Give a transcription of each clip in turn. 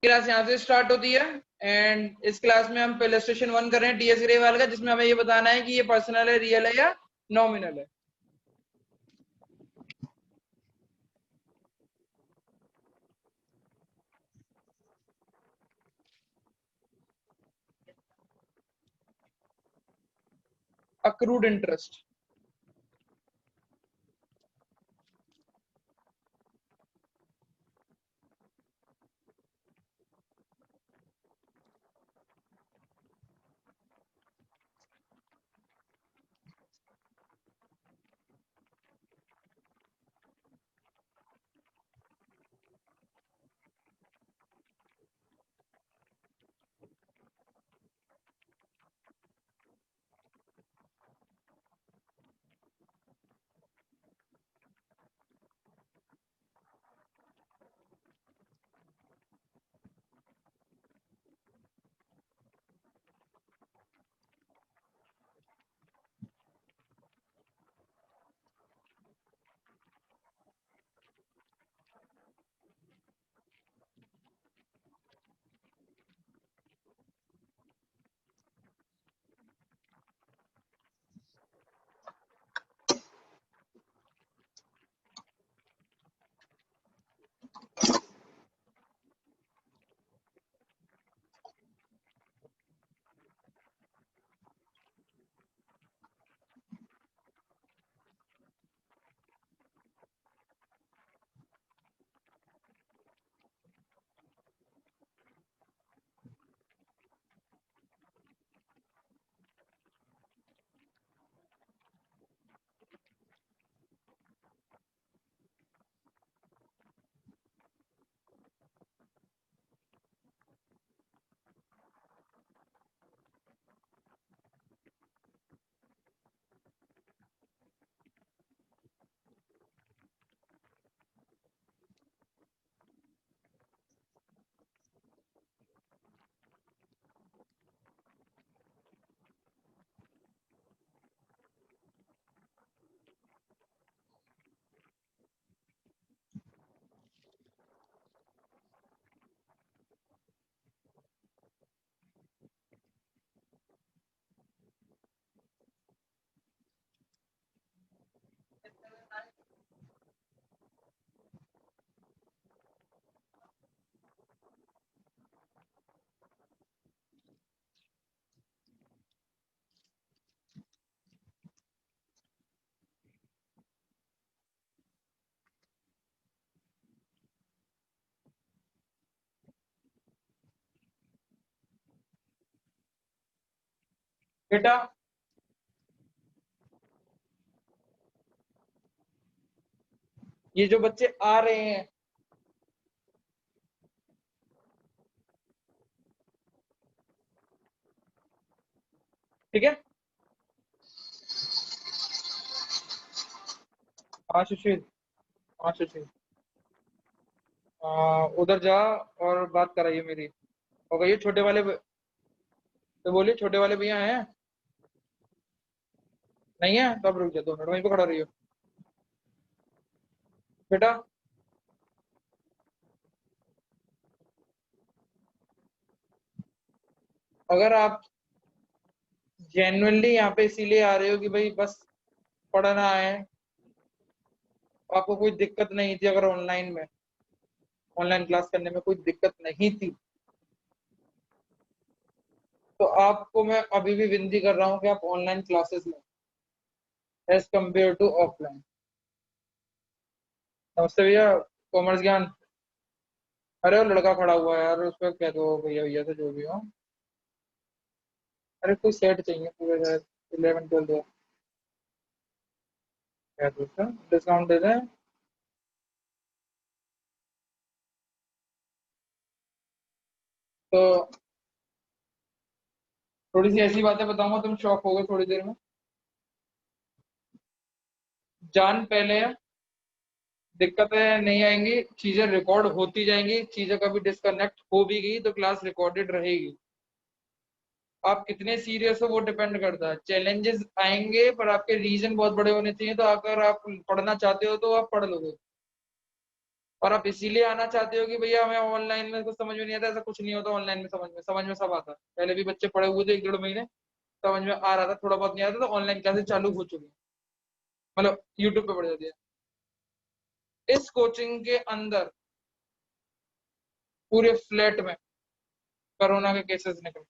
Class यहाँ से start होती है एंड इस क्लास में हम इलस्ट्रेशन 1 कर रहे हैं टीएस ग्रेवाल का, जिसमें हमें ये बताना है कि ये पर्सनल है, रियल है या नॉमिनल है। Accrued interest. बेटा ये जो बच्चे आ रहे हैं, ठीक है। हाँ सुशील, हाँ सुशील, उधर जा और बात कराइए मेरी। और कहिए छोटे वाले तो बोलिए छोटे वाले भैया हैं, नहीं है तो अब रुक जा 2 मिनट वहीं पे खड़ा रहियो बेटा। अगर आप जेन्युइनली यहाँ पे इसीलिए आ रहे हो कि भाई बस पढ़ना है, आपको कोई दिक्कत नहीं थी, अगर ऑनलाइन क्लास करने में कोई दिक्कत नहीं थी, तो आपको मैं अभी भी विनती कर रहा हूँ कि आप ऑनलाइन क्लासेस लें एज कम्पेयर टू ऑफलाइन। नमस्ते भैया, कॉमर्स ज्ञान। अरे वो लड़का खड़ा हुआ है यार, उस पर कह दो भैया भैया से जो भी हो। अरे कोई सेट चाहिए पूरे शायद 11 12 क्या दोस्तों, डिस्काउंट दे दें। तो थोड़ी सी ऐसी बातें बताऊंगा, तुम शॉक हो गए थोड़ी देर में। जान पहले दिक्कतें नहीं आएंगी, चीजें रिकॉर्ड होती जाएंगी, चीजें कभी डिस्कनेक्ट हो भी गई तो क्लास रिकॉर्डेड रहेगी। आप कितने सीरियस हो वो डिपेंड करता है। चैलेंजेस आएंगे पर आपके रीजन बहुत बड़े होने चाहिए, तो अगर आप पढ़ना चाहते हो तो आप पढ़ लोगे। और आप इसीलिए आना चाहते हो कि भैया हमें ऑनलाइन में कुछ समझ में नहीं आता। ऐसा कुछ नहीं होता ऑनलाइन में, समझ में सब आता है। पहले भी बच्चे पढ़े हुए थे 1 डेढ़ महीने, समझ में आ रहा था, थोड़ा बहुत नहीं आता, तो ऑनलाइन क्लासेस चालू हो चुकी है, मतलब यूट्यूब पे पढ़ जाती है। इस कोचिंग के अंदर पूरे फ्लैट में कोरोना के केसेस निकल गए।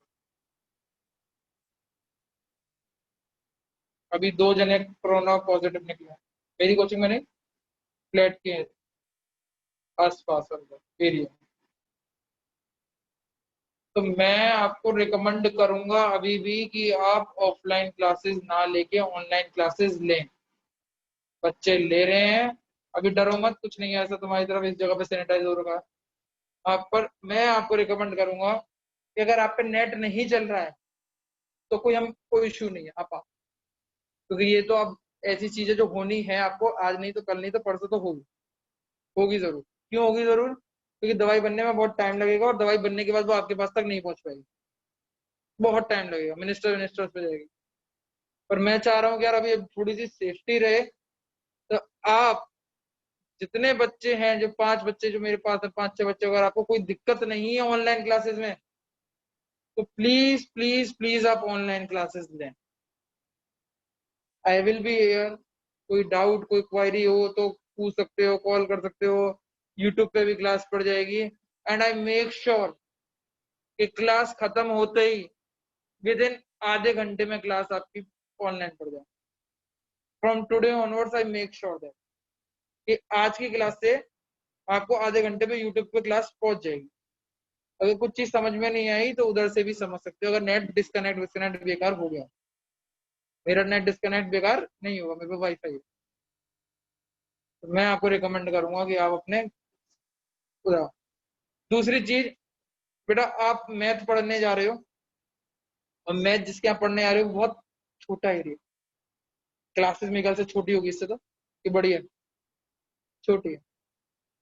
अभी 2 जने कोरोना पॉजिटिव निकले हैं मेरी कोचिंग में नहीं, फ्लैट के आस पास एरिया। तो मैं आपको रिकमेंड करूंगा अभी भी कि आप ऑफलाइन क्लासेस ना लेके ऑनलाइन क्लासेस लें। बच्चे ले रहे हैं, अभी डरो मत, कुछ नहीं है ऐसा तुम्हारी तरफ, इस जगह पे सैनिटाइज हो रखा है। आप पर मैं आपको रिकमेंड करूंगा कि अगर आप पे नेट नहीं चल रहा है तो कोई इश्यू नहीं है, आप आओ। क्योंकि ये तो अब ऐसी चीजें जो होनी है आपको, आज नहीं तो कल नहीं तो परसों तो होगी, होगी जरूर। क्यों होगी जरूर? क्योंकि दवाई बनने में बहुत टाइम लगेगा, और दवाई बनने के बाद वो आपके पास तक नहीं पहुंच पाएगी, बहुत टाइम लगेगा, मिनिस्टर पे जाएगी। पर मैं चाह रहा हूँ कि यार अभी थोड़ी सी सेफ्टी रहे। तो आप जितने बच्चे हैं, जो 5 बच्चे जो मेरे पास है, 5 6 बच्चे, अगर आपको कोई दिक्कत नहीं है ऑनलाइन क्लासेस में, तो प्लीज प्लीज प्लीज आप ऑनलाइन क्लासेस लें। I will be here. कोई डाउट कोई क्वायरी हो तो पूछ सकते हो, कॉल कर सकते हो। यूट्यूब पे भी क्लास पढ़ जाएगी, एंड आई मेक श्योर कि क्लास खत्म होते ही विद इन आधे घंटे में क्लास आपकी ऑनलाइन पढ़ जाए। From today onwards I make sure that कि आज की क्लास से आपको आधे घंटे में यूट्यूब पे क्लास पहुंच जाएगी। अगर कुछ चीज समझ में नहीं आई तो उधर से भी समझ सकते हो, अगर नेट डिस्कनेक्ट विस्कनेक्ट बेकार हो गया। मेरा नेट डिस्कनेक्ट बेकार नहीं होगा, मेरे पे वाईफाई है। तो मैं आपको रिकमेंड करूंगा कि आप अपने उधर। दूसरी चीज, बेटा आप मैथ पढ़ने जा रहे हो, और मैथ जिसके यहाँ पढ़ने आ रहे हो बहुत छोटा एरिया, क्लासेस मेरे ख्याल से छोटी होगी इससे तो, कि बड़ी है? छोटी है।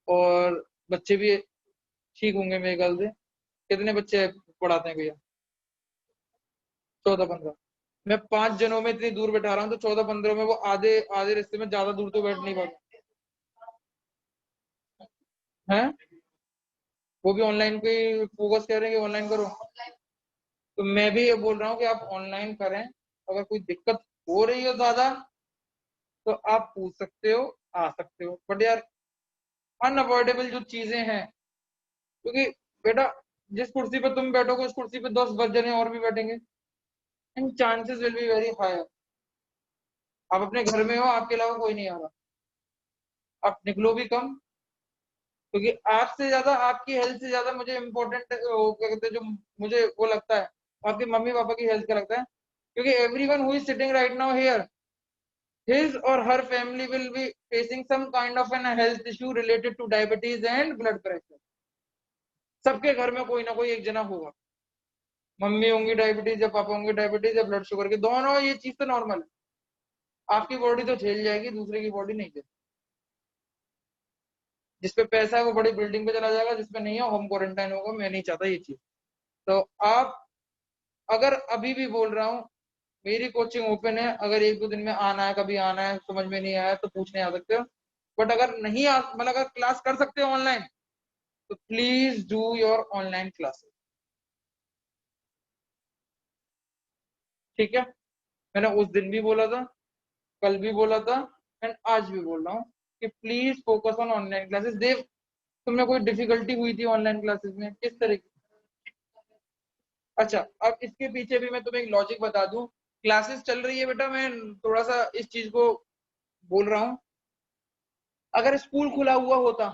और बच्चे भी ठीक होंगे मेरे ख्याल से। कितने बच्चे पढ़ाते हैं भैया? 14 15। मैं 5 जनों में इतनी दूर बैठा रहा हूँ, तो 14 15 में वो आधे आधे रिश्ते में ज्यादा दूर तो बैठ नहीं पाते हैं। वो भी ऑनलाइन पे फोकस कर रहे हैं कि ऑनलाइन करो। तो मैं भी ये बोल रहा हूँ कि आप ऑनलाइन करें। अगर कोई दिक्कत हो रही हो ज्यादा, तो आप पूछ सकते हो, आ सकते हो, बट यार अनअवॉइडेबल जो चीजें हैं, क्योंकि बेटा जिस कुर्सी पे तुम बैठोगे उस कुर्सी पे 10 जने और भी बैठेंगे, and chances will be very high. आप अपने घर में हो, आपके अलावा कोई नहीं आ रहा, आप निकलो भी कम। क्योंकि आपसे ज्यादा, आपकी हेल्थ से ज्यादा मुझे इम्पोर्टेंट क्या कहते हैं, जो मुझे वो लगता है, आपके मम्मी पापा की हेल्थ का लगता है। क्योंकि everyone who is sitting right now here, his or her family will be facing some kind of an health issue related to diabetes and blood pressure। सबके घर में कोई ना कोई एक जना होगा, मम्मी होंगी डायबिटीज या पापा होंगे डायबिटीज या ब्लड शुगर के, दोनों, ये चीज तो नॉर्मल है। आपकी बॉडी तो झेल जाएगी, दूसरे की बॉडी नहीं झेल। जिसपे पैसा है वो बड़ी बिल्डिंग पे चला जाएगा, जिसपे नहीं है होम क्वारंटाइन होगा। मैं नहीं चाहता ये चीज। तो आप, अगर अभी भी बोल रहा हूँ, मेरी कोचिंग ओपन है, अगर 1 2 दिन में आना है, कभी आना है, समझ में नहीं आया तो पूछने आ सकते हो। बट अगर नहीं आ, मतलब अगर क्लास कर सकते हो ऑनलाइन, तो please do your online classes. ठीक है? मैंने उस दिन भी बोला था, कल भी बोला था, एंड आज भी बोल रहा हूँ कि please focus on online classes. Dev, तुम्हें कोई डिफिकल्टी हुई थी ऑनलाइन क्लासेस में, किस तरह की? अच्छा, अब इसके पीछे भी मैं तुम्हें एक लॉजिक बता दूं। क्लासेस चल रही है बेटा, मैं थोड़ा सा इस चीज को बोल रहा हूँ। अगर स्कूल खुला हुआ होता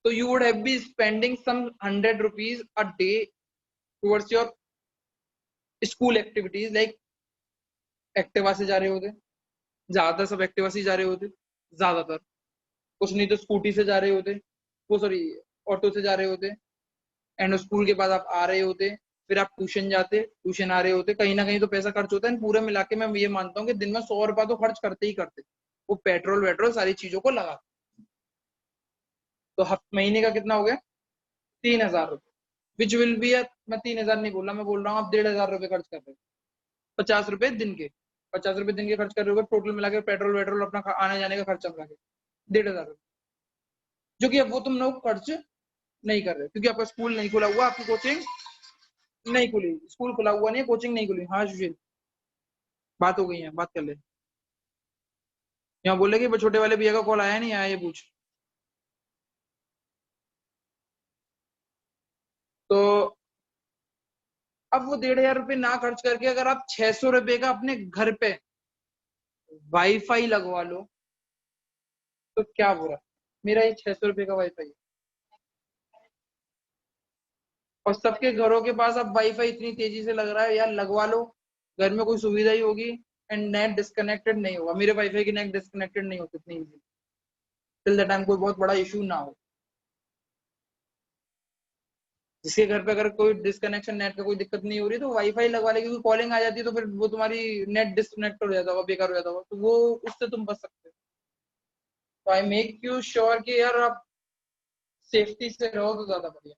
तो you would have be spending some 100 rupees a day towards your school activities, like Activa से जा रहे होते, ज्यादातर सब एक्टिवा से जा रहे होते, ज्यादातर, कुछ नहीं तो स्कूटी से जा रहे होते, वो सॉरी ऑटो से जा रहे होते। एंड स्कूल के बाद आप आ रहे होते, फिर आप ट्यूशन जाते, ट्यूशन आ रहे होते, कहीं ना कहीं तो पैसा खर्च होता है। पूरे मिला के मैं ये मानता हूँ कि दिन में 100 रुपया तो खर्च करते ही करते, वो पेट्रोल वेट्रोल सारी चीजों को लगा। तो महीने का कितना हो गया? 3,000 रुपये, विच विल बी, मैं 3,000 नहीं बोल रहा, मैं बोल रहा हूँ आप 1,500 रुपये खर्च कर रहे हो। 50 रुपये दिन के, 50 रुपये दिन के खर्च कर रहे हो, टोटल मिला के पेट्रोल वेट्रोल अपना आने जाने का खर्चा मिला के 1,500 रुपये। जो कि अब वो तुम लोग खर्च नहीं कर रहे क्योंकि आपका स्कूल नहीं खुला हुआ, आपकी कोचिंग नहीं खुली, स्कूल खुला हुआ नहीं, कोचिंग नहीं खुली। हाँ सुशील, बात हो गई है, बात कर ले। यहाँ बोले कि छोटे वाले भैया का कॉल आया नहीं आया, ये पूछ। तो अब वो 1,500 रुपये ना खर्च करके अगर आप 600 रुपये का अपने घर पे वाईफाई लगवा लो तो क्या बुरा। मेरा ये 600 रुपये का वाईफाई है और सबके घरों के पास अब वाईफाई इतनी तेजी से लग रहा है, यार लगवा लो, घर में कोई सुविधा ही होगी एंड नेट डिस्कनेक्टेड नहीं होगा। मेरे वाईफाई की नेट डिस्कनेक्टेड नहीं होती इतनी इजी, टिल द टाइम कोई बहुत बड़ा इशू ना हो। जिसके घर पे अगर कोई डिस्कनेक्शन नेट का कोई दिक्कत नहीं हो रही तो वाईफाई लगवा ले, क्योंकि कॉलिंग आ जाती है तो फिर वो तुम्हारी नेट डिस्कनेक्ट हो जाता होगा, बेकार हो जाता होगा, तो वो उससे तुम बच सकते हो। तो आई मेक यू श्योर कि यार आप सेफ्टी से रहो तो ज्यादा बढ़िया,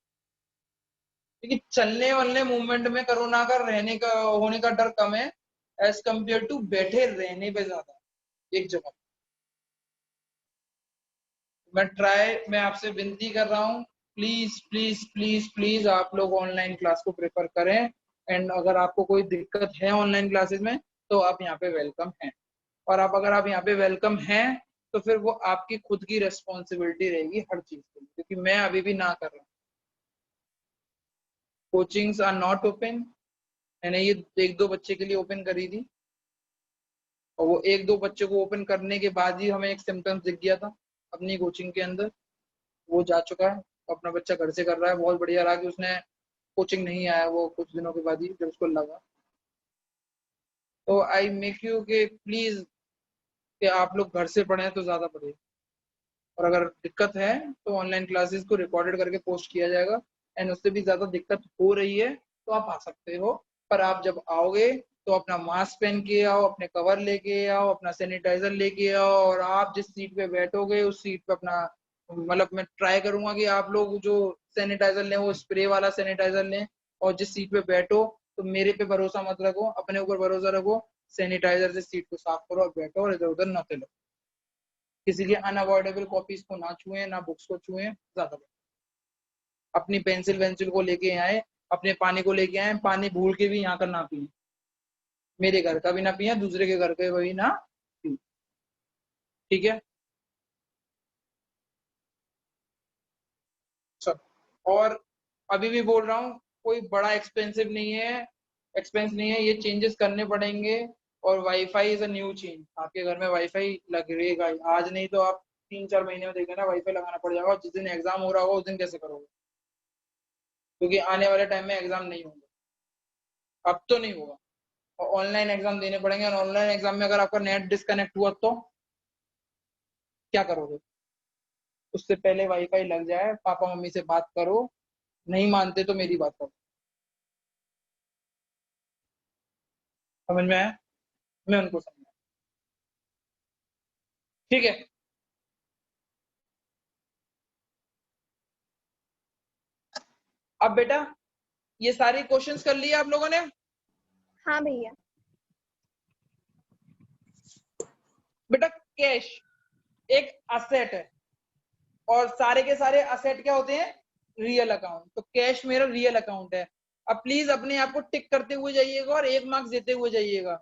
क्योंकि चलने वाले मूवमेंट में कोरोना का रहने का होने का डर कम है एज कम्पेयर टू बैठे रहने पे ज्यादा एक जगह। मैं आपसे विनती कर रहा हूँ, प्लीज प्लीज प्लीज प्लीज आप लोग ऑनलाइन क्लास को प्रेफर करें। एंड अगर आपको कोई दिक्कत है ऑनलाइन क्लासेस में तो आप यहाँ पे वेलकम हैं, और आप अगर आप यहाँ पे वेलकम हैं तो फिर वो आपकी खुद की रिस्पॉन्सिबिलिटी रहेगी हर चीज के लिए, क्योंकि मैं अभी भी ना कर रहा हूँ। कोचिंग्स आर नॉट ओपन, मैंने ये 1-2 बच्चे के लिए ओपन करी थी और वो 1-2 बच्चे को ओपन करने के बाद ही हमें एक सिम्टम्स दिख गया था अपनी कोचिंग के अंदर। वो जा चुका है, अपना बच्चा घर से कर रहा है, बहुत बढ़िया रहा कि उसने कोचिंग नहीं आया वो कुछ दिनों के बाद ही जब उसको लगा। तो आई मेक यू के प्लीज कि आप लोग घर से पढ़ें तो ज्यादा बढ़िया, और अगर दिक्कत है तो ऑनलाइन क्लासेस को रिकॉर्डेड करके पोस्ट किया जाएगा। एंड उससे भी ज्यादा दिक्कत हो रही है तो आप आ सकते हो, पर आप जब आओगे तो अपना मास्क पहन के आओ, अपने कवर लेके आओ, अपना सैनिटाइजर लेके आओ, और आप जिस सीट पे बैठोगे उस सीट पे अपना, मतलब मैं ट्राई करूंगा कि आप लोग जो सैनिटाइजर लें वो स्प्रे वाला सैनिटाइजर लें, और जिस सीट पे बैठो तो मेरे पे भरोसा मत रखो, अपने ऊपर भरोसा रखो, सैनिटाइजर से सीट को साफ करो और बैठो और इधर उधर न फैलो। किसी की अनअवॉइडेबल कॉपीज को ना छुए, ना बुक्स को छुए, ज्यादा। अपनी पेंसिल वेंसिल को लेके आए, अपने पानी को लेके आए, पानी भूल के भी यहाँ का ना पिए, मेरे घर का भी ना पिए, दूसरे के घर का भी ना पिए, ठीक है। सब, और अभी भी बोल रहा हूँ, कोई बड़ा एक्सपेंसिव नहीं है, एक्सपेंस नहीं है, ये चेंजेस करने पड़ेंगे। और wifi is a new change, आपके घर में वाईफाई लगेगा ही, आज नहीं तो आप 3-4 महीने में देखें ना वाईफाई लगाना पड़ जाएगा, और जिस दिन एग्जाम हो रहा होगा उस दिन कैसे करोगे, क्योंकि आने वाले टाइम में एग्जाम नहीं होंगे, अब तो नहीं होगा, और ऑनलाइन एग्जाम देने पड़ेंगे, और ऑनलाइन एग्जाम में अगर आपका नेट डिस्कनेक्ट हुआ तो क्या करोगे। उससे पहले वाईफाई लग जाए, पापा मम्मी से बात करो, नहीं मानते तो मेरी बात करो, समझ में आया, मैं उनको समझा, ठीक है। अब बेटा ये सारी क्वेश्चंस कर लिए आप लोगों ने। हाँ भैया। बेटा कैश एक असेट है, और सारे के सारे असेट क्या होते हैं, रियल अकाउंट, तो कैश मेरा रियल अकाउंट है। अब प्लीज अपने आप को टिक करते हुए जाइएगा और 1 मार्क्स देते हुए जाइएगा,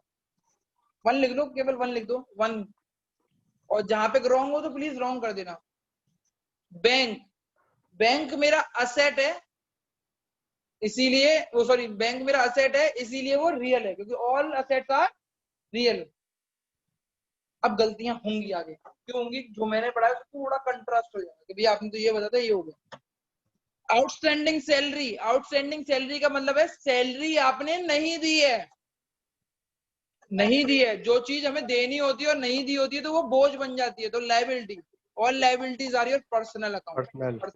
1 लिख दो, केवल 1 लिख दो, 1। और जहां पे रॉन्ग हो तो प्लीज रॉन्ग कर देना। बैंक, बैंक मेरा असेट है, इसीलिए वो, सॉरी, बैंक मेरा असेट है इसीलिए वो रियल है, क्योंकि ऑल असेट्स आर रियल। अब गलतियां होंगी आगे, क्यों होंगी, जो मैंने पढ़ा है थोड़ा कंट्रास्ट हो जाएगा कि भैया आपने तो ये बताया था, ये हो गया। आउटस्टैंडिंग सैलरी, आउटस्टैंडिंग सैलरी का मतलब है सैलरी आपने नहीं दी है, नहीं दी है, जो चीज हमें देनी होती है और नहीं दी होती है तो वो बोझ बन जाती है, तो liability, all liabilities are your personal account.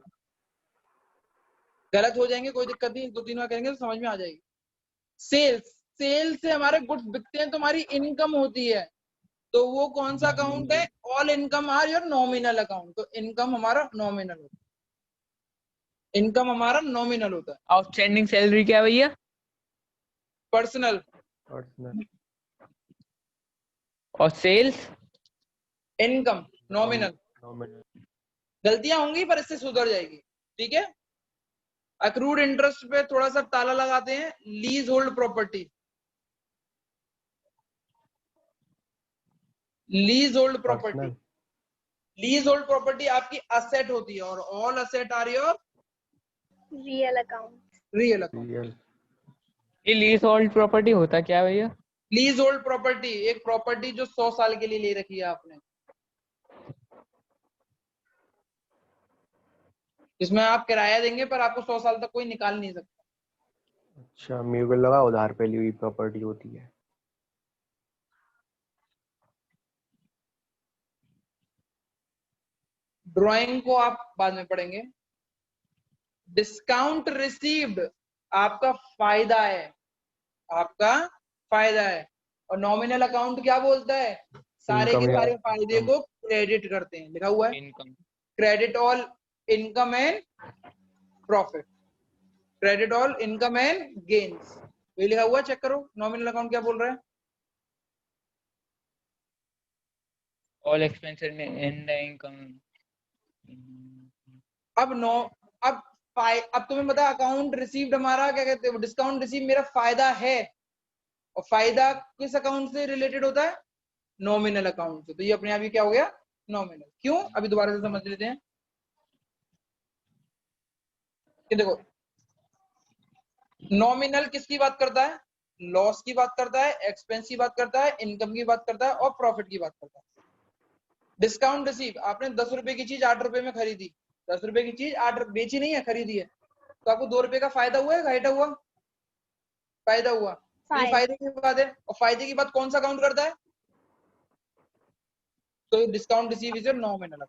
गलत हो जाएंगे कोई दिक्कत नहीं, 2-3 बार करेंगे तो समझ में आ जाएगी। सेल्स, सेल्स से हमारे गुड्स बिकते हैं तो हमारी इनकम होती है, तो वो कौन सा अकाउंट है, all income are your nominal account, तो इनकम हमारा नॉमिनल होता है, इनकम हमारा नॉमिनल होता है। आउटस्टैंडिंग सैलरी क्या है भैया, पर्सनल, और सेल्स इनकम नॉमिनल। गलतियां होंगी पर इससे सुधर जाएगी, ठीक है। अक्रूड इंटरेस्ट पे थोड़ा सा ताला लगाते हैं। Leasehold property, leasehold property, personal leasehold property आपकी असेट होती है और all asset are your real account. Real account. Real ये लीज होल्ड प्रॉपर्टी होता क्या है भैया? लीज होल्ड प्रॉपर्टी एक प्रॉपर्टी जो 100 साल के लिए ले रखी है आपने, इसमें आप किराया देंगे पर आपको 100 साल तक कोई निकाल नहीं सकता। अच्छा, मेरे को लगा उधार पे ली हुई प्रॉपर्टी होती है। ड्राइंग को आप बाद में पढ़ेंगे। डिस्काउंट रिसीव्ड आपका फायदा है, आपका फायदा है। और नॉमिनल अकाउंट क्या बोलता है? सारे के इनकम या सारे फायदे को क्रेडिट करते हैं, लिखा हुआ है income. Credit all income and profit, credit all income and gains, ये लिखा हुआ है, चेक करो नॉमिनल अकाउंट क्या बोल रहा है। All expenses in the income. अब तुम्हें पता अकाउंट रिसीव्ड हमारा क्या कहते हैं, डिस्काउंट रिसीव मेरा फायदा है, और फायदा किस अकाउंट से रिलेटेड होता है? नॉमिनल अकाउंट से। तो ये अपने आप ही क्या हो गया? नॉमिनल। क्यों? अभी दोबारा से समझ लेते हैं कि देखो नॉमिनल किसकी बात करता है? लॉस की बात करता है, एक्सपेंस की बात करता है, इनकम की बात करता है और प्रॉफिट की बात करता है। डिस्काउंट रिसीव, आपने 10 रुपए की चीज 8 रुपए में खरीदी, 10 रुपए की चीज 8 बेची नहीं है, खरीदी है, तो आपको 2 रुपए का फायदा हुआ है, घाटा हुआ? फायदा हुआ। तो ये फायदे की बात है, और फायदे की बात कौन सा काउंट करता है? तो discount receive is nominal.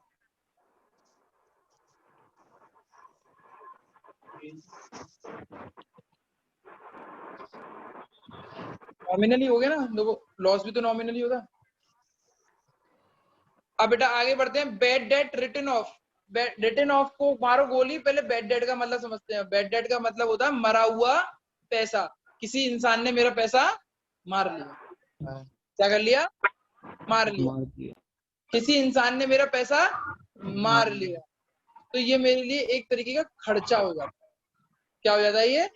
Nominally हो गया ना, देखो लॉस भी तो नॉमिनली होगा। अब बेटा आगे बढ़ते हैं। Bad debt written off, written off को मारो गोली, पहले बैड डेट का मतलब समझते हैं। बैड डेट का मतलब होता है मरा हुआ पैसा, किसी इंसान ने मेरा पैसा मार लिया। क्या कर लिया? मार लिया। किसी इंसान ने मेरा पैसा मार लिया, तो ये मेरे लिए एक तरीके का खर्चा हो जाता है। क्या हो जाता है? ये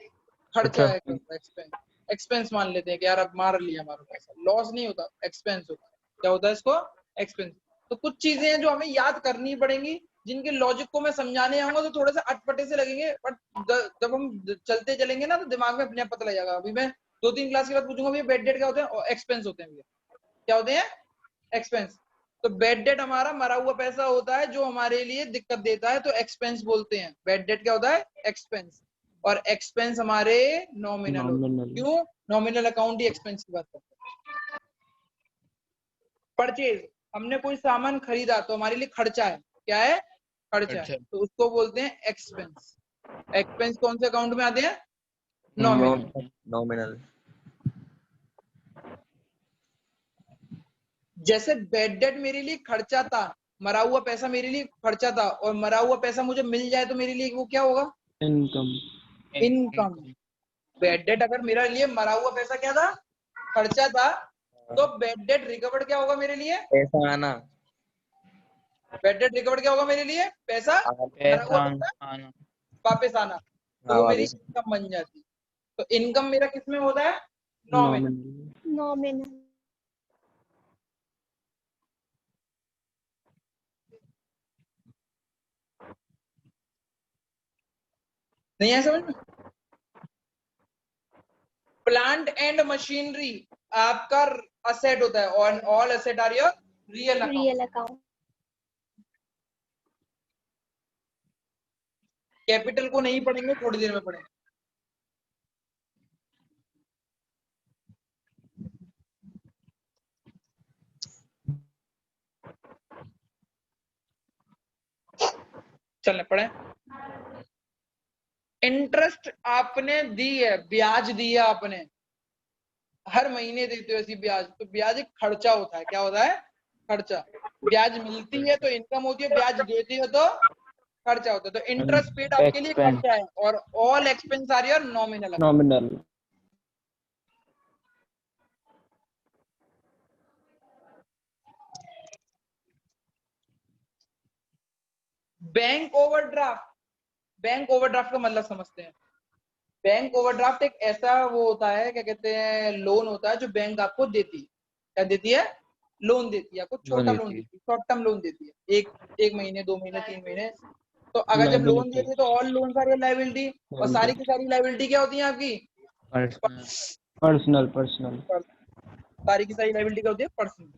खर्चा है, एक्सपेंस। एक्सपेंस मान लेते हैं कि यार अब मार लिया हमारा पैसा, लॉस नहीं होता, एक्सपेंस होता है। क्या होता है इसको? एक्सपेंस। तो कुछ चीजें हैं जो हमें याद करनी पड़ेंगी, जिनके लॉजिक को मैं समझाने आऊंगा तो थोड़े से अटपटे से लगेंगे, बट जब हम चलते चलेंगे ना तो दिमाग में अपने आप पता लग जाएगा। अभी मैं 2-3 क्लास के बाद पूछूंगा भैया बैड डेट क्या होते हैं, और एक्सपेंस होते हैं भैया, क्या होते हैं? एक्सपेंस। तो बैड डेट हमारा मरा हुआ पैसा होता है जो हमारे लिए दिक्कत देता है, तो एक्सपेंस बोलते हैं। बैड डेट क्या होता है? एक्सपेंस। और एक्सपेंस हमारे नॉमिनल होते हैं। क्यों? नॉमिनल अकाउंट ही एक्सपेंस की बात करता है। परचेज, हमने कोई सामान खरीदा तो हमारे लिए खर्चा है। क्या है? खर्चा है, तो उसको बोलते हैं एक्सपेंस। एक्सपेंस कौन से अकाउंट में आते हैं? नॉमिनल। नॉमिनल। जैसे बैड डेट मेरे लिए खर्चा था, मरा हुआ पैसा मेरे लिए खर्चा था, और मरा हुआ पैसा मुझे मिल जाए तो मेरे लिए वो क्या होगा? इनकम। इनकम। बैड डेट अगर मेरे लिए मरा हुआ पैसा क्या था? खर्चा था, तो बैड डेट रिकवर्ड क्या होगा मेरे लिए? पैसा आना। बैड डेट रिकवर्ड क्या होगा मेरे लिए? पैसा, मरा हुआ पैसा आना। वापस आना, तो वो मेरी इनकम बन जाती। तो इनकम मेरा किस में होता है? नॉमिनल। नॉमिनल। नहीं है समझ में? प्लांट एंड मशीनरी आपका असेट होता है, और all asset are your real account. Real account. Capital को नहीं पढ़ेंगे, थोड़ी देर में पढ़ेंगे। चलने पढ़े। इंटरेस्ट आपने दी है, ब्याज दिया आपने, हर महीने देते हो ऐसी ब्याज, तो ब्याज एक खर्चा होता है। क्या होता है? खर्चा। ब्याज मिलती है तो इनकम होती है, ब्याज देती हो तो खर्चा होता है। तो इंटरेस्ट पेड आपके लिए खर्चा है, और all expense are your nominal. Nominal. Bank overdraft, bank overdraft का मतलब समझते हैं। बैंक ओवरड्राफ्ट एक ऐसा वो होता है, क्या कहते हैं, लोन होता है जो बैंक आपको देती है। क्या देती है? लोन देती है आपको, छोटा लोन देती है, शॉर्ट टर्म लोन देती है, एक महीने, 2 महीने, 3 महीने। तो अगर जब लोन दे रही है तो ऑल लोन आर लायबिलिटी, और सारी की सारी लायबिलिटी क्या होती है आपकी? पर्सनल। सारी की सारी लायबिलिटी क्या होती है? पर्सनल।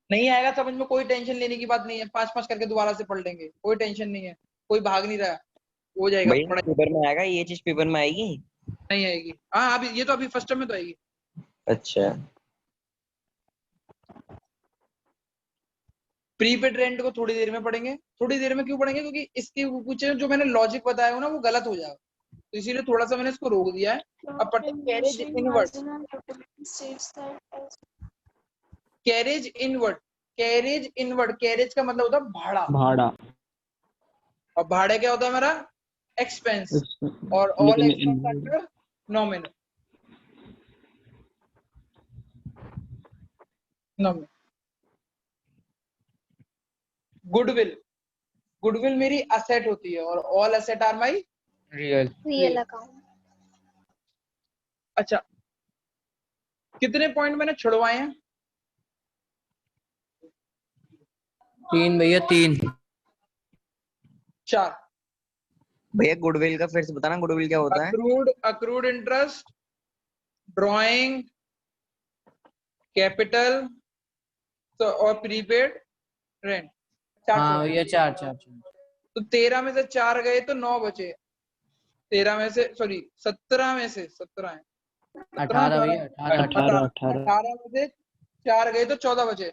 नहीं आएगा समझ में, कोई टेंशन लेने की बात नहीं है, 5-5 करके दोबारा से पढ़ लेंगे, कोई टेंशन नहीं है, कोई भाग नहीं रहा, हो जाएगा। भैया पेपर में आएगा ये चीज, पेपर में आएगी? नहीं आएगी। हाँ अभी ये तो अभी फर्स्ट टर्म में तो आएगी। अच्छा। प्रीपेड रेंट को थोड़ी देर में पढ़ेंगे। थोड़ी देर में क्यों पढ़ेंगे? क्योंकि इसके कुछ जो मैंने लॉजिक बताया हो ना वो गलत हो जाएगा, तो इसीलिए थोड़ा सा मैंने इसको रोक दिया है। अब पढ़ते हैं carriage inward. Carriage inward, carriage inward, carriage का मतलब होता है भाड़ा, भाड़ा। और भाड़े क्या होता है हमारा? एक्सपेंस। और all expense under nominal. Nominal. Goodwill, goodwill मेरी असेट होती है, और all asset are my real account. अच्छा, कितने पॉइंट मैंने छुड़वाए हैं? 3 भैया, 3। 4। भैया गुडविल का फिर से बताना, गुडविल क्या होता है? अक्रूड इंटरेस्ट, ड्रॉइंग, कैपिटल, तो और प्रीपेड रेंट। 4 हाँ छुड़वाए। भैया, 4। तो 13 में से 4 गए तो 9 बचे। 13 में से, सॉरी 17 में से 17 है, 18 भैया, 18। 18 में से 4 गए तो 14 बचे।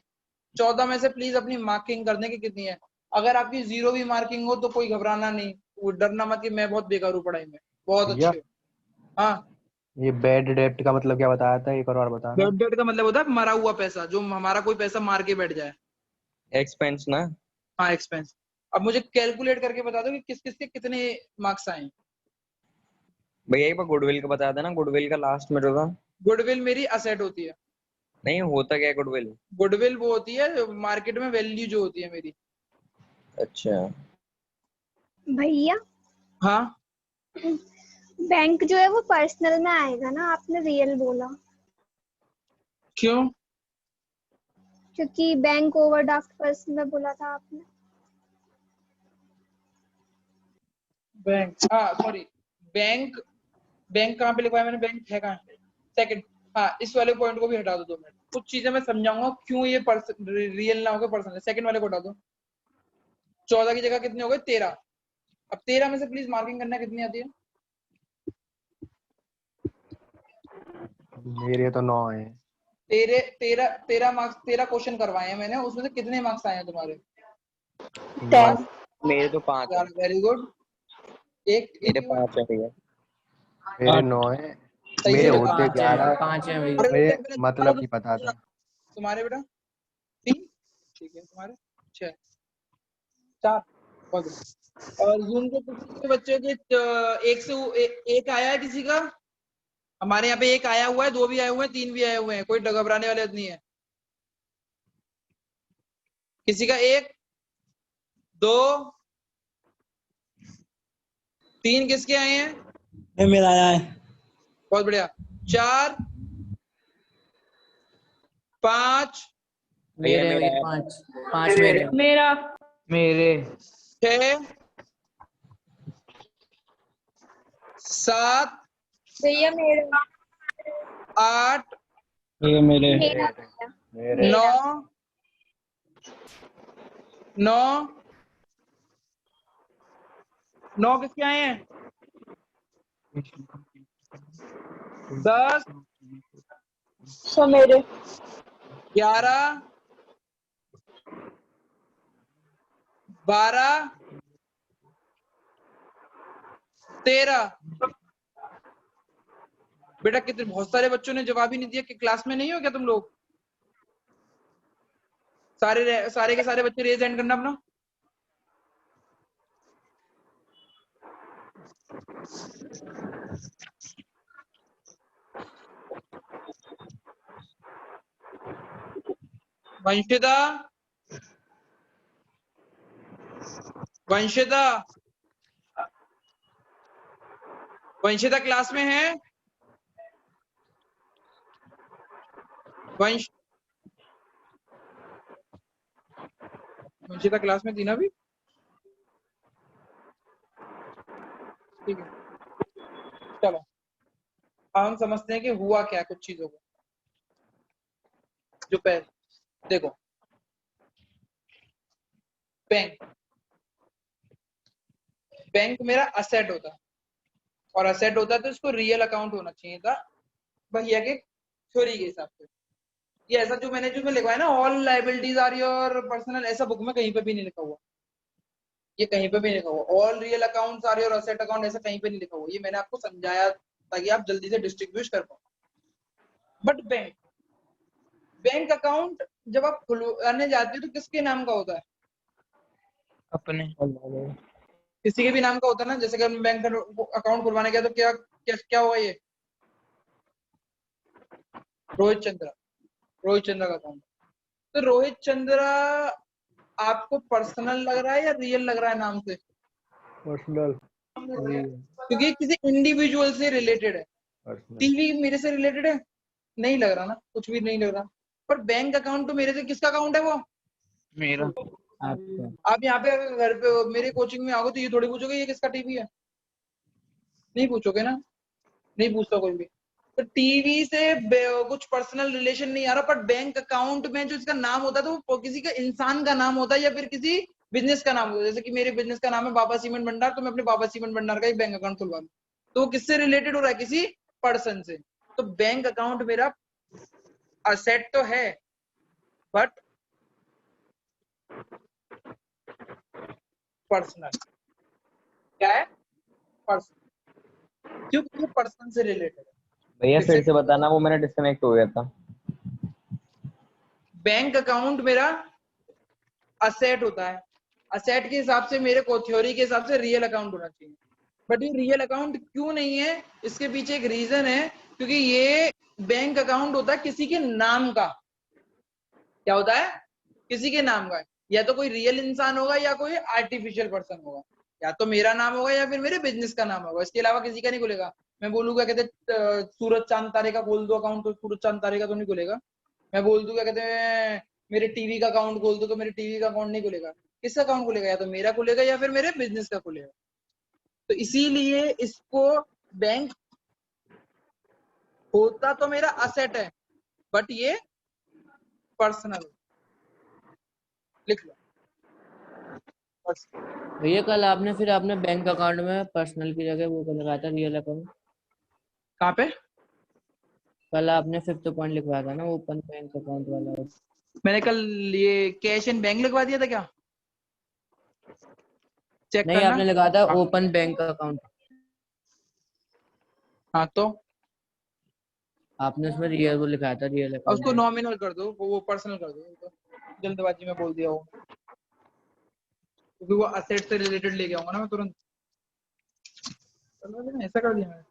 14 में से प्लीज अपनी मार्किंग करने की कितनी है? अगर आपकी 0 भी मार्किंग हो तो कोई घबराना नहीं, वो डरना मत कि मैं बहुत बेकार हूँ पढ़ाई में, बहुत भैया अच्छे। हाँ, ये बैड डेब्ट का मतलब क्या बताया था, एक और बताना। बैड डेट का मतलब होता है मरा हुआ पैसा, जो हमारा कोई पैसा मार के बैठ जाए। एक्सपेंस ना? हाँ, एक्सपेंस। अब मुझे कैलकुलेट करके बता दो कि किस किस के कितने मार्क्स आए। भैया एक बार गुडविल का बता देना, गुडविल का लास्ट में जो था। गुडविल मेरी असेट होती है। नहीं होता क्या है गुडविल? गुडविल वो होती है मार्केट में वैल्यू जो होती है मेरी। अच्छा। भैया हाँ, बैंक जो है वो पर्सनल में आएगा ना, आपने रियल बोला। क्यों? क्योंकि बैंक ओवरड्राफ्ट पर्सनल बोला था आपने। बैंक, हाँ सॉरी, बैंक, बैंक कहाँ पे लिखवाया मैंने? बैंक है कहाँ? सेकंड। हाँ, इस वाले पॉइंट को भी हटा दो 2 मिनट, कुछ चीजें मैं समझाऊंगा क्यों ये रियल ना होकर पर्सनल है। सेकंड वाले को हटा दो। 14 की जगह कितने हो गए? 13। अब 13 में से प्लीज मार्किंग करना कितनी आती है? मेरे तो 9 है। तेरे 13 मार्क्स, 13 क्वेश्चन करवाए हैं मैंने, उसमें से कितने मार्क्स आए हैं तुम्हारे? 10। मेरे तो 5 है। Very good. एक मेरे 81। 5 है भैया। मेरे 9 है। सही मेरे से मेरे बता। होते 11। 5 है भैया। अरे मुझे बेटा, मतलब नहीं पता था। तुम्हारे बेटा 3, ठीक है, तुम्हारे 6, 4, बहुत बढ़िया। और जून के किसी के बच्चे के एक से एक आया है किसी का? हमारे यहाँ पे एक आया हुआ है, 2 भी आए हुए हैं, 3 भी आए हुए हैं, कोई घबराने वाले नहीं है। किसी का 1, 2, 3 किसके आए हैं? मेरा आया है। बहुत बढ़िया। 4, 5, मेरे मेरा भैया है। 5 मेरे। मेरे 6, 7, भैया मेरे 8, ये मेरे। मेरा मेरे 9, 9 किसके आए हैं? 10, तो मेरे 11, 12, 13। बेटा कितने, बहुत सारे बच्चों ने जवाब ही नहीं दिया कि क्लास में नहीं हो क्या तुम लोग? सारे के सारे बच्चे रेज हैंड करना अपना। वंशिता, वंशिता, वंशिता क्लास में है? वंशिता क्लास में थी ना अभी? ठीक है, चलो अब हम समझते हैं कि हुआ क्या कुछ चीजों को। जो पहले देखो, बैंक, बैंक मेरा असेट होता है, और असेट होता है तो इसको रियल अकाउंट होना चाहिए था भैया के थ्योरी के हिसाब से। ये ऐसा जो मैंने लिखवाया ना, all liabilities are your personal, ऐसा बुक में कहीं पे भी नहीं लिखा हुआ, ये कहीं पे भी नहीं लिखा हुआ। All real accounts are your asset account, ऐसा कहीं पे नहीं लिखा हुआ। ये मैंने आपको समझाया ताकि आप जल्दी से डिस्टिंग्विश कर पाओ। बट बैंक, बैंक अकाउंट जब आप खुलवाने जाते हो तो किसके नाम का होता है? अपने। किसी के भी नाम का होता है ना। जैसे कि हम बैंक अकाउंट खुलवाने गया तो क्या क्या क्या हुआ? ये रोहित चंद्रा, रोहित चंद्रा का अकाउंट। तो रोहित चंद्रा आपको पर्सनल लग रहा है या रियल लग रहा है नाम से? पर्सनल। क्योंकि किसी इंडिविजुअल से रिलेटेड है। टीवी मेरे से रिलेटेड है? नहीं लग रहा ना, कुछ भी नहीं लग रहा। पर बैंक अकाउंट तो मेरे से, किसका अकाउंट है वो? मेरा। आपका। आप यहाँ पे अगर घर पे मेरे कोचिंग में आओगे तो ये थोड़ी पूछोगे ये किसका टीवी है? नहीं पूछोगे ना, नहीं पूछता कोई भी। तो टीवी से कुछ पर्सनल रिलेशन नहीं आ रहा, पर बैंक अकाउंट में जो इसका नाम होता है तो वो किसी का इंसान का नाम होता है या फिर किसी बिजनेस का नाम होता है। जैसे कि मेरे बिजनेस का नाम है बाबा सीमेंट भंडार, तो मैं अपने बाबा सीमेंट भंडार का एक बैंक अकाउंट खुलवा लूं, तो वो किससे रिलेटेड हो रहा है? किसी पर्सन से। तो बैंक अकाउंट मेरा असेट तो है, बट पर्सनल। क्या है? पर्सनल, क्योंकि पर्सन से रिलेटेड है। भैया फिर से बताना, वो मेरा डिस्कनेक्ट हो गया था। बैंक अकाउंट मेरा असेट होता है, असेट के हिसाब से मेरे को थ्योरी के हिसाब से रियल अकाउंट होना चाहिए। बट ये रियल अकाउंट क्यों नहीं है? इसके पीछे एक रीजन है, क्योंकि ये बैंक अकाउंट होता है किसी के नाम का। क्या होता है? किसी के नाम का। या तो कोई रियल इंसान होगा या कोई आर्टिफिशियल पर्सन होगा, या तो मेरा नाम होगा या फिर मेरे बिजनेस का नाम होगा। इसके अलावा किसी का नहीं खुलेगा। मैं बोलूंगा कहते सूरज चांद तारे का खोल दो अकाउंट, तो सूरज चांद तारे का तो नहीं खुलेगा। मैं बोल दूं क्या कहते हैं मेरे टीवी का अकाउंट खोल दो, तो मेरे टीवी का अकाउंट नहीं खुलेगा। किसका अकाउंट खुलेगा? या तो मेरा खुलेगा या फिर मेरे बिजनेस का खुलेगा। तो इसीलिए इसको बैंक होता तो मेरा असेट है, बट ये पर्सनल। लिख लो भैया कल आपने फिर आपने बैंक अकाउंट में पर्सनल की जगह वो लगाया था रियल अकाउंट। कहाँ पे? कल आपने 5th पॉइंट लिखवाया था ना ओपन बैंक अकाउंट वाला। मैंने कल ये कैश इन बैंक लिखवा दिया था क्या? चेक नहीं, करना। आपने लिखा था ओपन बैंक अकाउंट। हाँ तो आपने उसमें रियल वो लिखाया था रियल अब उसको अकाउंट। नॉमिनल कर दो, वो पर्सनल कर दो। तो जल्दबाजी में बोल दिया हो, क्योंकि वो असेट से रिलेटेड लेके आऊंगा ना मैं तुरंत। चलो ऐसा कर दिया मैंने।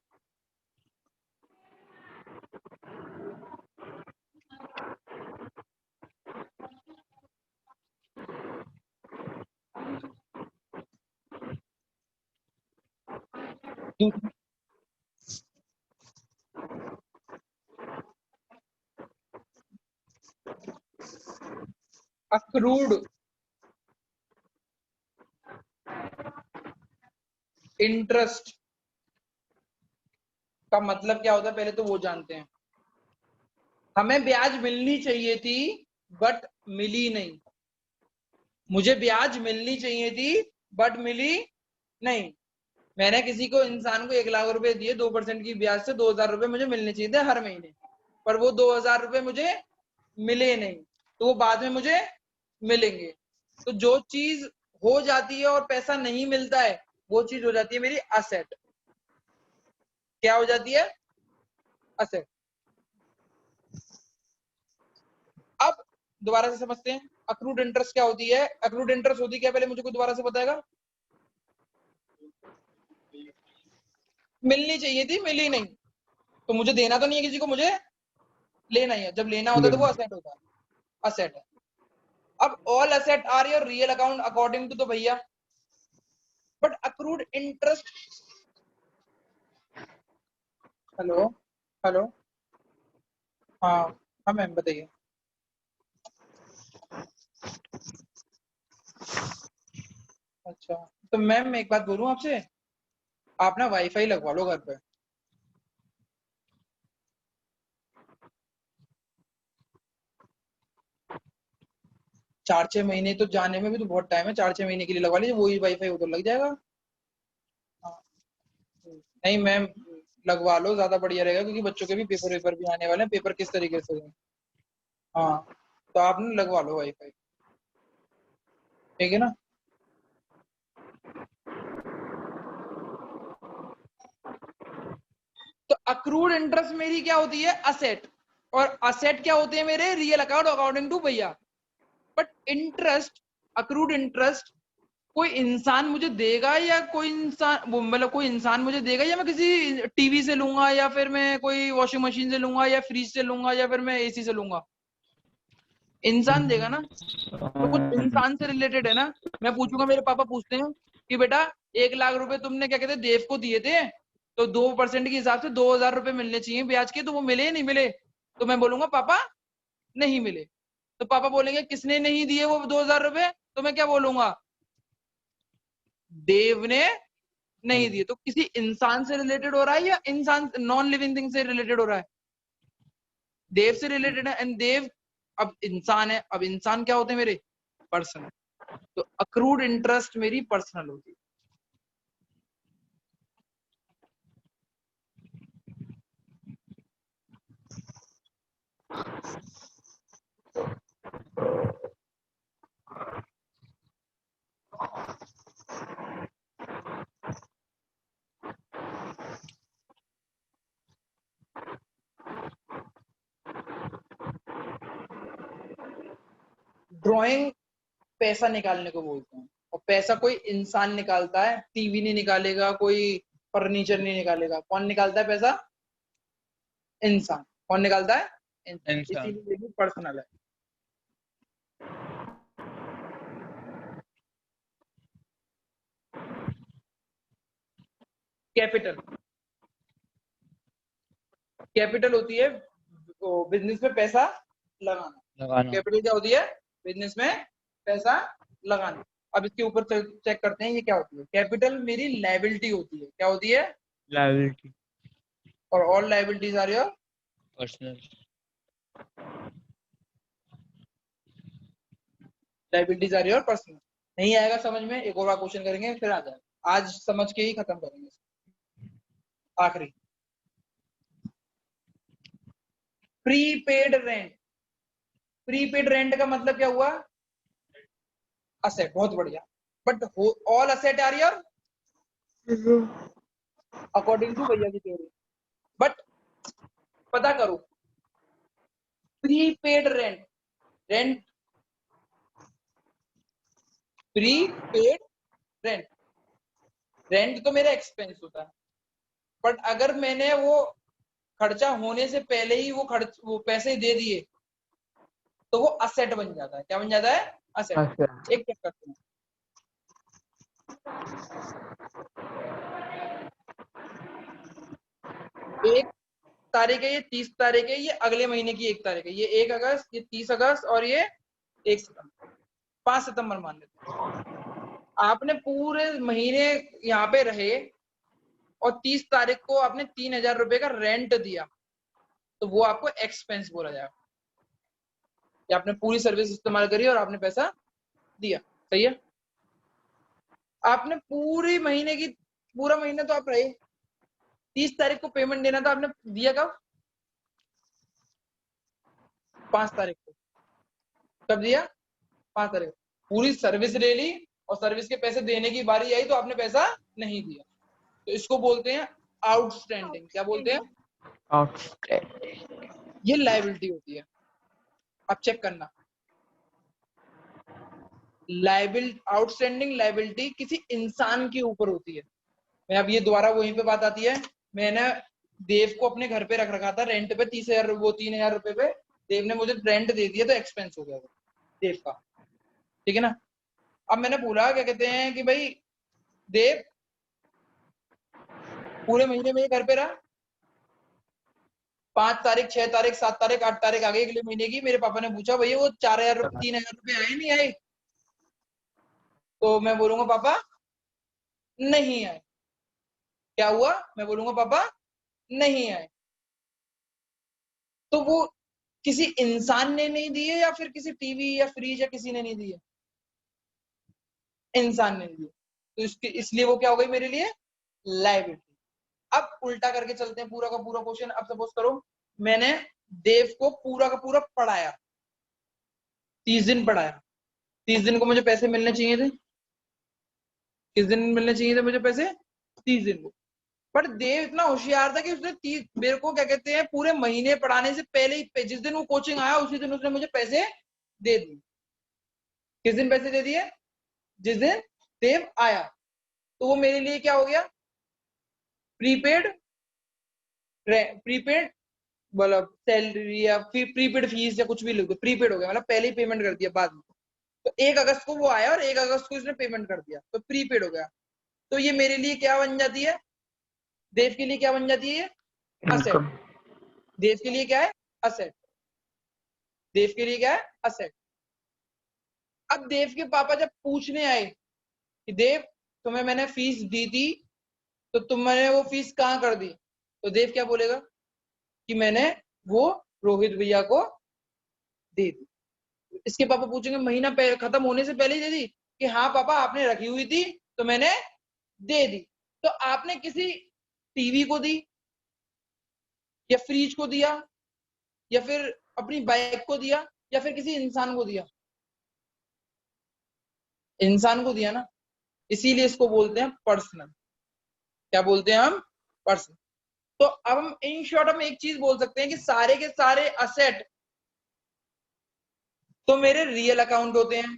अक्रूड इंटरेस्ट का मतलब क्या होता है पहले तो वो जानते हैं। हमें ब्याज मिलनी चाहिए थी बट मिली नहीं। मुझे ब्याज मिलनी चाहिए थी बट मिली नहीं। मैंने किसी को इंसान को 1 लाख रुपए दिए, 2% की ब्याज से 2,000 रुपए मुझे मिलने चाहिए थे हर महीने, पर वो 2,000 रुपए मुझे मिले नहीं, तो वो बाद में मुझे मिलेंगे। तो जो चीज हो जाती है और पैसा नहीं मिलता है वो चीज हो जाती है मेरी असेट। क्या हो जाती है? असेट। अब दोबारा से समझते हैं अक्रूड इंटरेस्ट क्या होती है। अक्रूड इंटरेस्ट होती क्या, पहले मुझे कोई दोबारा से बताएगा? मिलनी चाहिए थी, मिली नहीं, तो मुझे देना तो नहीं है किसी को, मुझे लेना ही है। जब लेना होता है तो वो असेट होता है, असेट है। अब all asset are your real account according to, तो भैया but accrued interest, hello hello, हाँ हाँ मैम बताइए। अच्छा तो मैम मैं एक बात बोलूं आपसे, आप ना वाईफाई लगवा लो घर पे। चार छह महीने तो जाने में भी तो बहुत टाइम है, 4-6 महीने के लिए लगवा लीजिए, वही वाईफाई उधर लग जाएगा। हाँ, नहीं मैम लगवा लो, ज्यादा बढ़िया रहेगा, क्योंकि बच्चों के भी पेपर वेपर भी आने वाले हैं, पेपर किस तरीके से होंगे। हाँ तो आप ना लगवा लो वाईफाई, ठीक है ना। तो अक्रूड इंटरेस्ट मेरी क्या होती है, असेट, और असेट क्या होते हैं मेरे, रियल अकाउंट अकॉर्डिंग टू भैया। बट इंटरेस्ट, अक्रूड इंटरेस्ट कोई इंसान मुझे देगा, या कोई इंसान मतलब कोई इंसान मुझे देगा, या मैं किसी टीवी से लूंगा, या फिर मैं कोई वॉशिंग मशीन से लूंगा, या फ्रिज से लूंगा, या फिर मैं एसी से लूंगा, इंसान देगा ना। तो कुछ इंसान से रिलेटेड है ना। मैं पूछूंगा, मेरे पापा पूछते हैं कि बेटा 1 लाख रुपए तुमने क्या कहते हैं देव को दिए थे, तो 2% के हिसाब से 2,000 रुपए मिलने चाहिए ब्याज के, तो वो मिले या नहीं मिले। तो मैं बोलूंगा पापा नहीं मिले। तो पापा बोलेंगे किसने नहीं दिए वो 2,000 रुपए, तो मैं क्या बोलूंगा, देव ने नहीं दिए। तो किसी इंसान से रिलेटेड हो रहा है, या इंसान नॉन लिविंग थिंग से रिलेटेड हो रहा है, देव से रिलेटेड है। एंड देव अब इंसान है, अब इंसान क्या होते हैं मेरे, पर्सन। तो अक्रूड इंटरेस्ट मेरी पर्सनल होती है। ड्राइंग पैसा निकालने को बोलते हैं, और पैसा कोई इंसान निकालता है, टीवी नहीं निकालेगा, कोई फर्नीचर नहीं निकालेगा। कौन निकालता है पैसा, इंसान। कौन निकालता है, इंसान। इंसान। इसीलिए भी पर्सनल है। कैपिटल, कैपिटल होती है बिजनेस में पैसा लगाना। लगाना। कैपिटल क्या होती है, बिजनेस में पैसा लगाना। अब इसके ऊपर चेक करते हैं ये क्या होती है। कैपिटल मेरी लायबिलिटी होती है, क्या होती है, लायबिलिटी। और all liabilities are your personal. Liabilities are your personal. नहीं आएगा समझ में, एक और बार क्वेश्चन करेंगे फिर आ जाएगा, आज समझ के ही खत्म करेंगे। आखिरी, प्रीपेड रेंट। प्रीपेड रेंट का मतलब क्या हुआ, असेट। बहुत बढ़िया। But all asset are your according to भैया की थ्योरी। बट पता करो, prepaid rent, rent, prepaid rent, rent तो मेरा एक्सपेंस होता है। बट अगर मैंने वो खर्चा होने से पहले ही वो पैसे दे दिए, तो वो असेट बन जाता है। क्या बन जाता है, असेट। अच्छा। एक चेक करते हैं, एक तारीख है, ये 30 तारीख है, ये अगले महीने की 1 तारीख है, ये 1 अगस्त, ये 30 अगस्त, और ये 1 सितंबर, 5 सितंबर मान लेते हैं। आपने पूरे महीने यहाँ पे रहे, और 30 तारीख को आपने 3,000 रुपए का रेंट दिया, तो वो आपको एक्सपेंस बोला जाएगा, कि आपने पूरी सर्विस इस्तेमाल करी और आपने पैसा दिया। सही है। आपने पूरी महीने की, पूरा महीना तो आप रहे, 30 तारीख को पेमेंट देना था, आपने दिया कब, 5 तारीख को। कब दिया, 5 तारीख को। पूरी सर्विस ले ली, और सर्विस के पैसे देने की बारी आई तो आपने पैसा नहीं दिया, तो इसको बोलते हैं आउटस्टैंडिंग। क्या बोलते हैं, आउटस्टैंडिंग। ये लायबिलिटी होती है। अब चेक करना, आउटस्टैंडिंग लायबिलिटी किसी इंसान के ऊपर होती है। मैं अब ये दोबारा वहीं पे बात आती है, मैंने देव को अपने घर पे रख रखा था रेंट पे, 30,000, वो 3,000 रुपए पे देव ने मुझे रेंट दे दिया, तो एक्सपेंस हो गया वो देव का, ठीक है ना। अब मैंने बोला क्या कहते हैं कि भाई देव पूरे महीने में ये घर पे रहा, 5 तारीख, 6 तारीख, 7 तारीख, 8 तारीख आ गई अगले महीने की, मेरे पापा ने पूछा भैया वो 4,000 3,000 रुपये आए नहीं आए? तो मैं बोलूंगा पापा नहीं आए। क्या हुआ? मैं बोलूंगा पापा नहीं आए। तो वो किसी इंसान ने नहीं दिए या फिर किसी टीवी या फ्रिज या किसी ने नहीं दिए? इंसान ने दिए। तो इसलिए वो क्या हो गई मेरे लिए? लायबिलिटी। अब उल्टा करके चलते हैं पूरा का पूरा क्वेश्चन। अब सपोज करो मैंने देव को पूरा का पूरा पढ़ाया, 30 दिन पढ़ाया, 30 दिन को मुझे पैसे मिलने चाहिए थे। किस दिन मिलने चाहिए थे मुझे पैसे? 30 दिन को। पर देव इतना होशियार था कि उसने मेरे को क्या कहते हैं पूरे महीने पढ़ाने से पहले ही जिस दिन वो कोचिंग आया उसी दिन उसने मुझे पैसे दे दिए। किस दिन पैसे दे दिए? जिस दिन देव आया। तो वो मेरे लिए क्या हो गया? प्रीपेड, प्रीपेड मतलब सैलरी या फिर प्रीपेड फीस या कुछ भी लोगे, प्रीपेड हो गया, मतलब पहले ही पेमेंट कर दिया बाद में। तो 1 अगस्त को वो आया और 1 अगस्त को इसने पेमेंट कर दिया, तो प्रीपेड हो गया। तो ये मेरे लिए क्या बन जाती है? देव के लिए क्या बन जाती है? असेट। देव के लिए क्या है? असेट। देव के लिए क्या है? असेट। अब देव के पापा जब पूछने आए कि देव तुम्हें मैंने फीस दी थी तो तुमने वो फीस कहाँ कर दी? तो देव क्या बोलेगा कि मैंने वो रोहित भैया को दे दी। इसके पापा पूछेंगे महीना खत्म होने से पहले ही दे दी? कि हाँ पापा आपने रखी हुई थी तो मैंने दे दी। तो आपने किसी टीवी को दी या फ्रिज को दिया या फिर अपनी बाइक को दिया या फिर किसी इंसान को दिया? इंसान को दिया ना। इसीलिए इसको बोलते हैं पर्सनल। क्या बोलते हैं हम? पर्सनल। तो अब हम इन शॉर्ट हम एक चीज बोल सकते हैं कि सारे के सारे असेट तो मेरे रियल अकाउंट होते हैं,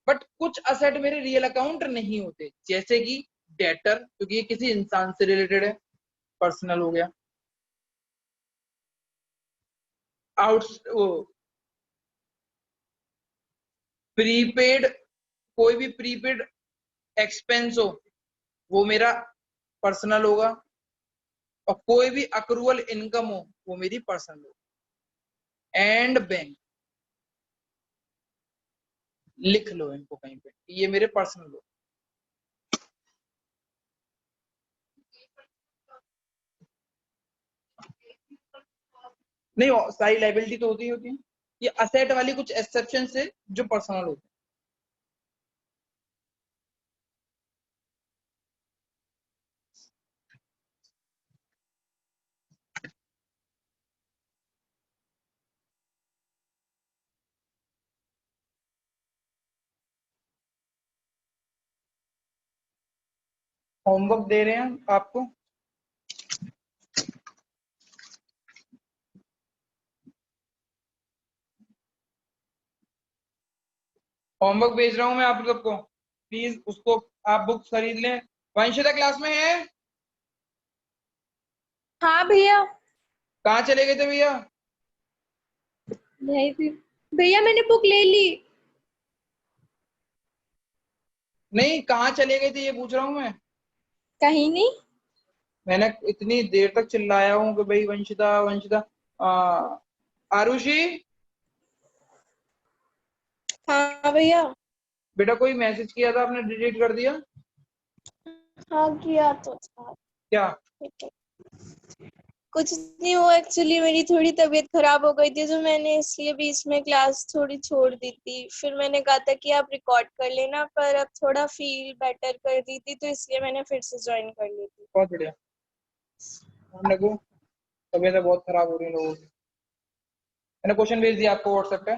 बट कुछ असेट मेरे रियल अकाउंट नहीं होते, जैसे कि डेटर, क्योंकि ये किसी इंसान से रिलेटेड है, पर्सनल हो गया। प्रीपेड, कोई भी प्रीपेड एक्सपेंस हो वो मेरा पर्सनल होगा, और कोई भी अक्रूवल इनकम हो वो मेरी पर्सनल होगी। एंड बैंक, लिख लो इनको कहीं पे, ये मेरे पर्सनल हो। नहीं सारी लाइबिलिटी तो होती ही होती है, ये असेट वाली कुछ एक्सेप्शन से जो पर्सनल होती है। होमवर्क दे रहे हैं आपको, होमवर्क भेज रहा हूं मैं आप सबको, प्लीज उसको आप बुक खरीद लें। वंशिता क्लास में है? हाँ भैया। कहाँ चले गए थे भैया? नहीं भैया मैंने बुक ले ली। नहीं कहाँ चले गए थे ये पूछ रहा हूँ मैं। कहीं नहीं। मैंने इतनी देर तक चिल्लाया हूँ कि भाई वंशिता वंशिता। आरुषि हाँ भैया। बेटा कोई मैसेज किया था आपने डिलीट कर दिया? हाँ किया तो था। क्या? कुछ नहीं, वो एक्चुअली मेरी थोड़ी तबीयत खराब हो गई थी तो मैंने इसलिए बीच में क्लास थोड़ी छोड़ दी थी। फिर मैंने कहा था कि आप रिकॉर्ड कर लेना, पर अब थोड़ा फील बेटर कर दी थी तो इसलिए मैंने फिर से ज्वाइन कर ली थी। बहुत बढ़िया। ध्यान रखो, तबीयत बहुत खराब हो रही है लोगों की। मैंने क्वेश्चन भेज दिया आपको व्हाट्सएप पे,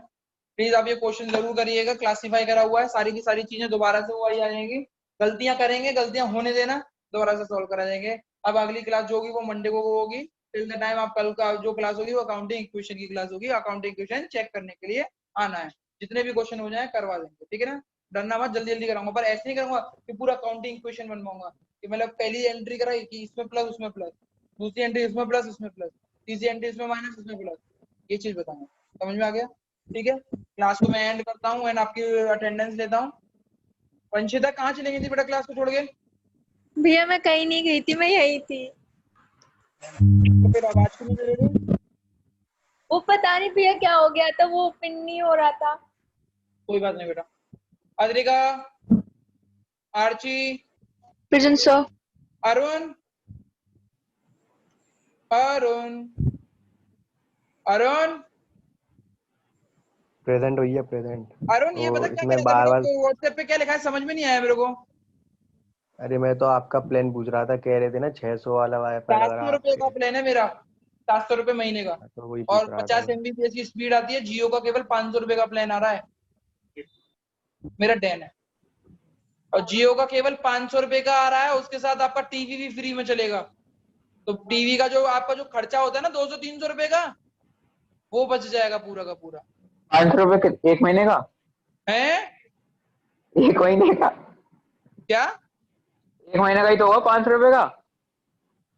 प्लीज आप ये क्वेश्चन जरूर करिएगा। क्लासीफाई करा हुआ है, सारी की सारी चीजें दोबारा से वो आ जाएंगी। गलतियां करेंगे, गलतियां होने देना, दोबारा से सॉल्व करा जाएंगे। अब अगली क्लास जो होगी वो मंडे को होगी। टिल द टाइम आप कल का जो क्लास होगी वो अकाउंटिंग इक्वेशन की क्लास होगी। अकाउंटिंग इक्वेशन चेक करने के लिए आना है, जितने भी क्वेश्चन हो जाए करवा देंगे, ठीक है ना। डरना मत, जल्दी जल्दी कराऊंगा, पर ऐसे नहीं करूंगा कि पूरा अकाउंटिंग इक्वेशन बनवाऊंगा कि मतलब पहली एंट्री कराई कि इसमें प्लस उसमें प्लस, दूसरी एंट्री इसमें प्लस उसमें प्लस, तीसरी एंट्री इसमें माइनस उसमें प्लस। ये चीज बताऊंगा, समझ में आ गया? ठीक है, क्लास को मैं एंड करता हूँ एंड आपकी अटेंडेंस लेता हूँ। वंशिता कहाँ चली गई थी बेटा क्लास को छोड़ के? भैया मैं कहीं नहीं गई थी, मैं यही थी। तो फिर आवाज क्यों नहीं दे रही? वो पता नहीं भैया क्या हो गया था, वो ओपन नहीं हो रहा था। कोई बात नहीं बेटा। Adrika, Archi, present sir. Arun, Arun, Arun, present भैया प्रेजेंट। अरुण, ये बता क्या क्या इसमें लिखा बार बेटा, बार, व्हाट्सएप पे क्या लिखा है समझ में नहीं आया मेरे को। अरे मैं तो आपका प्लान पूछ रहा था, कह रहे थे ना 600 वाला वाईफाई लग रहा 700 रुपए का आपके। प्लान है मेरा, 700 रुपए महीने का। तो वही और पूछ रहा था 50 मैं। MBPS की स्पीड आती है। जियो का केवल 500 रुपए का प्लान आ रहा है, मेरा डैन है। और जियो का केवल 500 रुपए का आ रहा है, उसके साथ आपका टीवी भी फ्री में चलेगा। तो टीवी का जो आपका जो खर्चा होता है ना 200-300 रुपए का, वो बच जाएगा पूरा का पूरा। 500 रुपए एक महीने का? है एक महीने का? क्या? एक महीने का ही तो होगा 500 रुपए का।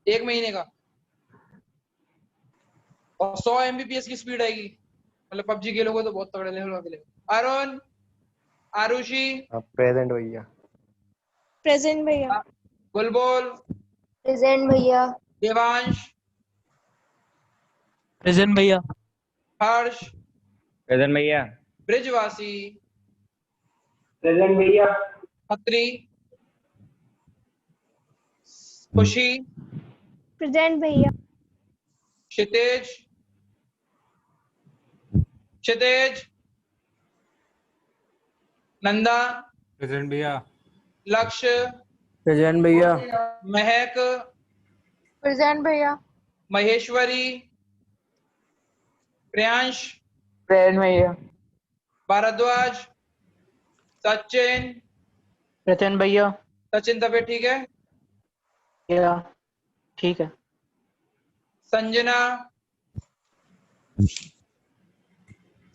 1 महीने का। और 100 MBPS की स्पीड आएगी, मतलब पबजी खेलोगे तो बहुत तगड़े लेवल का खेलेगा। अरुण, आरुषि, प्रेजेंट भैया। प्रेजेंट भैया। बुलबुल, प्रेजेंट भैया। देवांश, प्रेजेंट भैया। हर्ष, प्रेजेंट भैया। ब्रिजवासी, प्रेजेंट भैया। खत्री, खुशी, प्रेजेंट भैया। क्षितेज, क्षितेज, नंदा, प्रेजेंट भैया। लक्ष्य, प्रेजेंट भैया। महक, प्रेजेंट भैया। महेश्वरी, प्रियांश, प्रेजेंट भैया। भारद्वाज, सचिन। प्रेजेंट भैया। सचिन तबीयत ठीक है? या ठीक है। संजना,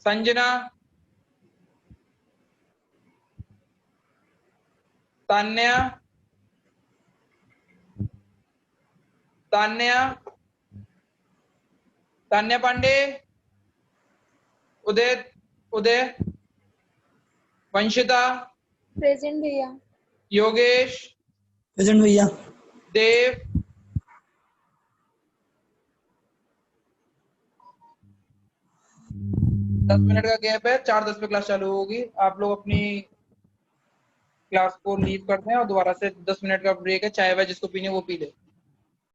संजना, तान्या, तान्या, तान्या पांडे, उदय, उदय, वंशिता, प्रेजेंट भैया। योगेश, प्रेजेंट भैया। देव, दस मिनट का गैप है, 4:10 पे क्लास चालू होगी। आप लोग अपनी क्लास को लीव करते हैं और दोबारा से 10 मिनट का ब्रेक है, चाय वाय जिसको पीनी है वो पी ले।